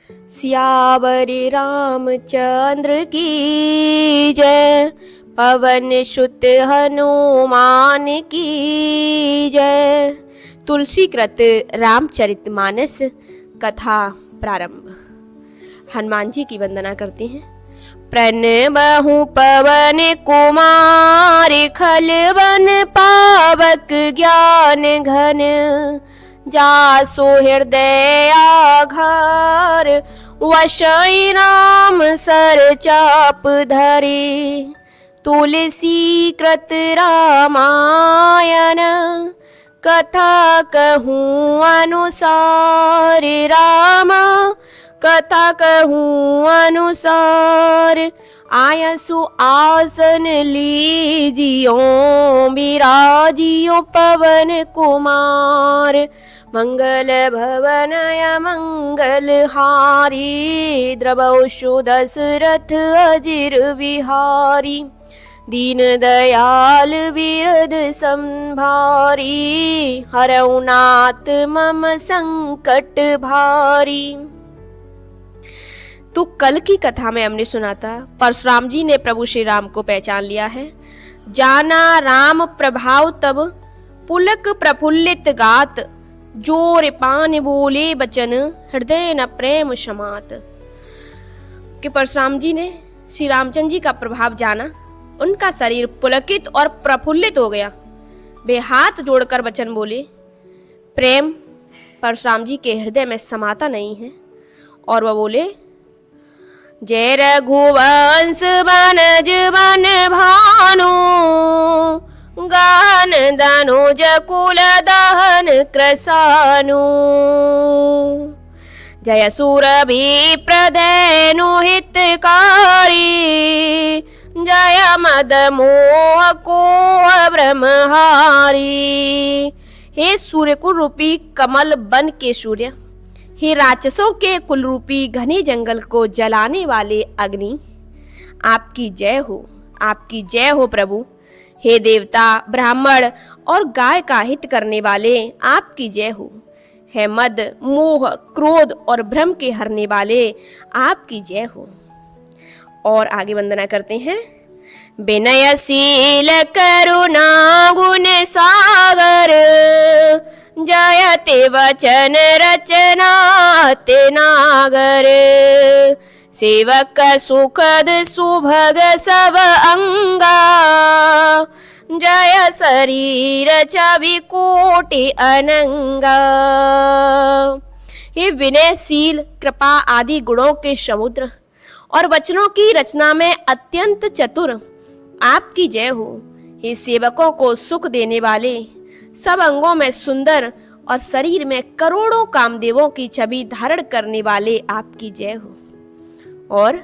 सियावर रामचंद्र की जय, पवन सुत हनुमान की जय। तुलसी कृत रामचरितमानस कथा प्रारंभ। हनुमान जी की वंदना करते हैं। प्रणबहु पवन कुमार, खलवन पावक ज्ञान घन, जासो हृदय आघार, वशई राम सर चाप धरे। तुलसी कृत रामायण, कथा कहूँ अनुसार, राम कथा कहूँ अनुसार। आयसु आसन लीजियो, विराजियो पवन कुमार। मंगल भवन मंगल हारी, द्रवौ दशरथ अजिर विहारी। दीन दयाल विरद संभारी, हरौ नाथ मम संकट भारी। तो कल की कथा में हमने सुना था परशुराम जी ने प्रभु श्री राम को पहचान लिया है। जाना राम प्रभाव तब, पुलक प्रफुल्लित गात, जोर पान बोले बचन, हृदय न प्रेम समात। कि परशुराम जी ने श्री रामचंद्र जी का प्रभाव जाना, उनका शरीर पुलकित और प्रफुल्लित हो गया। वे हाथ जोड़कर वचन बोले। प्रेम परशुराम जी के हृदय में समाता नहीं है और वह बोले, जय रघुवंश बनज बन भानु, गान दनुज कुल दहन कृसानु। जय सुरभि प्रधेनु हितकारी, जय मद मोह को ब्रह्महारी। हे सूर्य कुल रूपी कमल बन के सूर्य, हे राक्षसों के कुल रूपी घने जंगल को जलाने वाले अग्नि, आपकी जय हो, आपकी जय हो प्रभु। हे देवता ब्राह्मण और गाय का हित करने वाले, आपकी जय हो। हे मद मोह क्रोध और भ्रम के हरने वाले, आपकी जय हो। और आगे वंदना करते हैं। विनयशील करुणा गुण सागर, जयते वचन रचना ते नागर। सेवक सुखद सुभग सब अंगा, जय शरीर छवि कोटि अनंगा। ये विनयशील कृपा आदि गुणों के समुद्र और वचनों की रचना में अत्यंत चतुर, आपकी जय हो। हे सेवकों को सुख देने वाले, सब अंगों में सुंदर और शरीर में करोड़ों कामदेवों की छवि धारण करने वाले, आपकी जय हो। और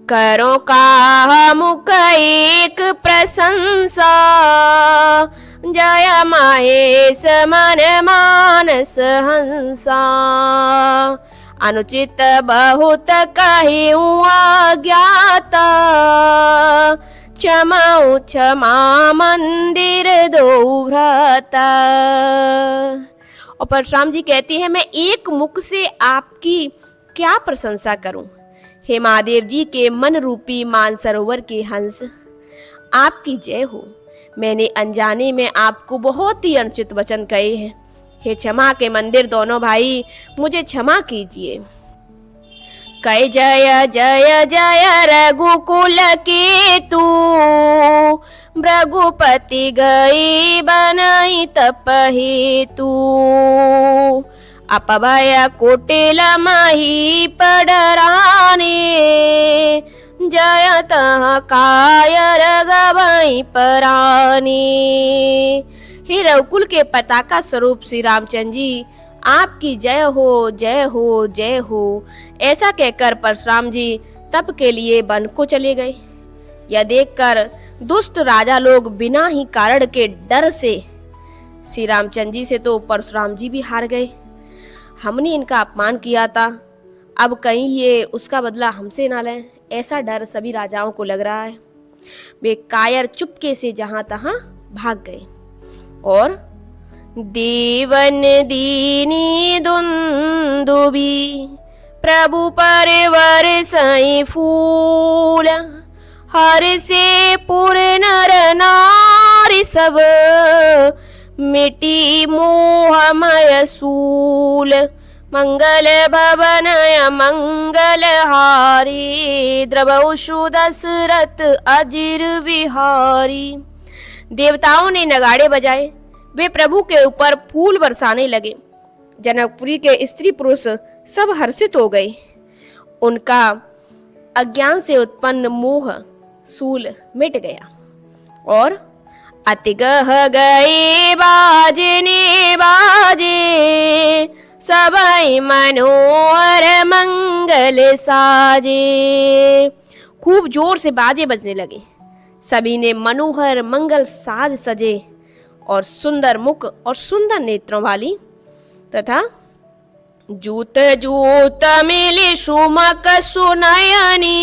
करो का मुख एक प्रशंसा, जय महेश मन मानस हंसा। अनुचित बहुत कहूँ आज्ञाता, क्षमाओ क्षमा मंदिर दो भ्राता। और परशुराम जी कहते हैं, मैं एक मुख से आपकी क्या प्रशंसा करूं। हे महादेव जी के मन रूपी मानसरोवर के हंस, आपकी जय हो। मैंने अनजाने में आपको बहुत ही अनुचित वचन कहे हैं। हे क्षमा के मंदिर दोनों भाई, मुझे क्षमा कीजिए। कह जय जय जय रघुकुल के तू, भृगुपति गई बनई तपहि तू। अपभय कुटिल मही पडराने, जय तह कायर गवई परानी। हे रघुकुल के पताका स्वरूप श्री रामचंद्र जी, आपकी जय हो जय हो जय हो। ऐसा कहकर परशुराम जी तप के लिए वन को चले गए। यह देखकर दुष्ट राजा लोग बिना ही कारण के डर से श्री रामचंद्र जी से तो परशुराम जी भी हार गए। हमने इनका अपमान किया था, अब कहीं ये उसका बदला हमसे ना लें, ऐसा डर सभी राजाओं को लग रहा है। वे कायर चुपके से जहां तहां भाग गए और देवन दीनी दुंदुबी प्रभु पर बरसई फूल, हर से पुर नर नारी सब, मिटी मोहमय सूल। मंगल भवनय मंगल हारी, द्रवशु दशरथ अजिर विहारी। देवताओं ने नगाड़े बजाए, वे प्रभु के ऊपर फूल बरसाने लगे। जनकपुरी के स्त्री पुरुष सब हर्षित हो गए। उनका अज्ञान से उत्पन्न मोह सूल मिट गया और अतिगह गए बाजने बाजे, सबई मनोहर मंगल साजे। खूब जोर से बाजे बजने लगे, सभी ने मनोहर मंगल साज सजे और सुंदर मुख और सुंदर नेत्रों वाली तथा जूत जूत मिली सुमक सुनयनी,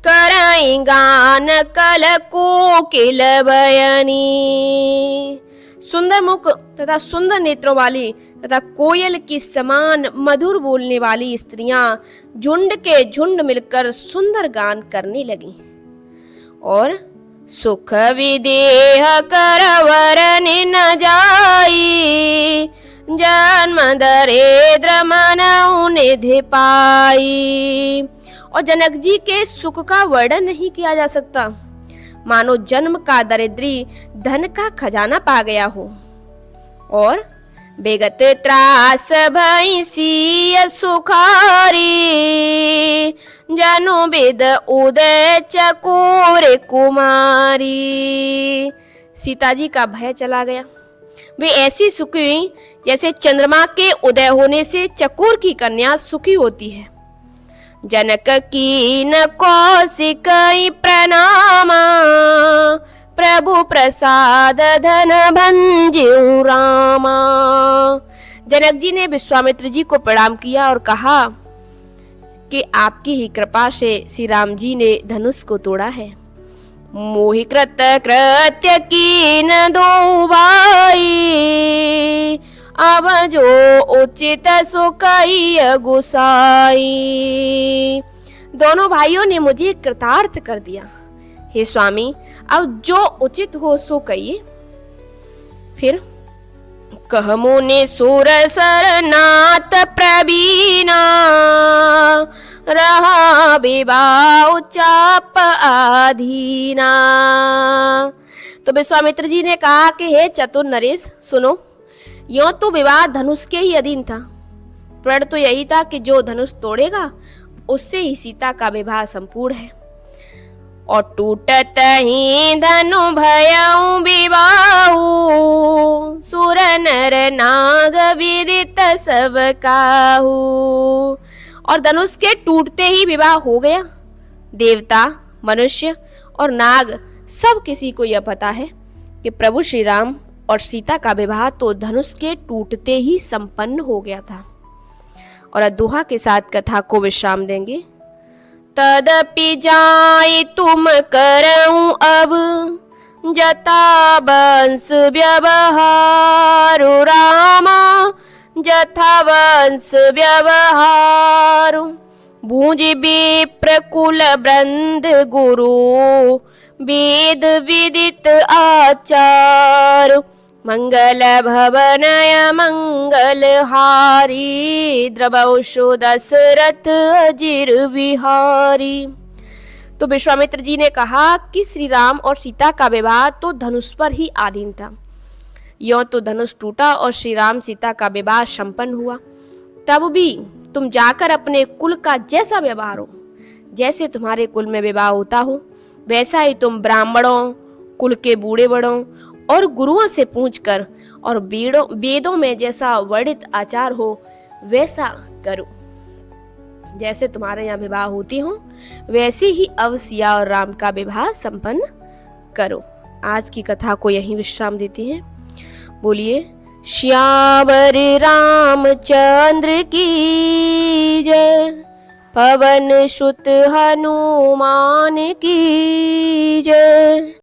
कराई गान कल कोकिल बयनी। सुंदर मुख तथा सुंदर नेत्रों वाली तथा कोयल की समान मधुर बोलने वाली स्त्रियां झुंड के झुंड मिलकर सुंदर गान करने लगी और सुख विदेह करवरन न जाई, जन्म दरिद्र मनऊ निधि पाई। और जनक जी के सुख का वर्णन नहीं किया जा सकता, मानो जन्म का दरिद्री धन का खजाना पा गया हो। और बेगत त्रास भैंसी सुखारी, जनु विद उदय चकोर कुमारी। सीता जी का भय चला गया, वे ऐसी सुखी हुई जैसे चंद्रमा के उदय होने से चकोर की कन्या सुखी होती है। जनक की न कौशिक प्रणामा, प्रभु प्रसाद धन भंजू रामा। जनक जी ने विश्वामित्र जी को प्रणाम किया और कहा कि आपकी ही कृपा से श्री राम जी ने धनुष को तोड़ा है। मोहि कृत कृत्य कीन दो भाई, अब जो उचित सो कहिय गुसाई। दोनों भाइयों ने मुझे कृतार्थ कर दिया, हे स्वामी अब जो उचित हो सो कहिए। फिर कह मुनि सुर सरनाथ प्रवीणा, रहा विवाह चाप आधीना। तो विश्वामित्र जी ने कहा कि हे चतुर नरेश सुनो, यों तो विवाह धनुष के ही अधीन था। प्रण तो यही था कि जो धनुष तोड़ेगा उससे ही सीता का विवाह संपूर्ण है। और टूटत ही धनु भयउ विवाहु, सुर नर नाग विदित सब काहू। और धनुष के टूटते ही विवाह हो गया। देवता, मनुष्य और नाग सब किसी को यह पता है कि प्रभु श्री राम और सीता का विवाह तो धनुष के टूटते ही संपन्न हो गया था। और दोहा के साथ कथा को विश्राम देंगे। तदपि जाय तुम करऊं अब, जथा वंश व्यवहारु रामा, जथा वंश व्यवहारु। भूज विप्र कुल वृंद गुरु, वेद विदित आचार। मंगल भवनय मंगल हारी, द्रवशु दशरथ अजिर विहारी। तो विश्वामित्र जी ने कहा कि श्री राम और सीता का विवाह तो धनुष पर ही आधीन था। यों तो धनुष टूटा और श्री राम सीता का विवाह संपन्न हुआ। तब भी तुम जाकर अपने कुल का जैसा व्यवहार हो, जैसे तुम्हारे कुल में विवाह होता हो, वैसा ही तुम ब्राह्मणों, कुल के बूढ़े बड़ों और गुरुओं से पूछकर और वेदों में जैसा वर्णित आचार हो वैसा करो। जैसे तुम्हारे यहाँ विवाह होती हो वैसे ही अब सिया और राम का विवाह संपन्न करो। आज की कथा को यहीं विश्राम देते हैं। बोलिए श्यावर रामचंद्र की जय, पवन सुत हनुमान की जय।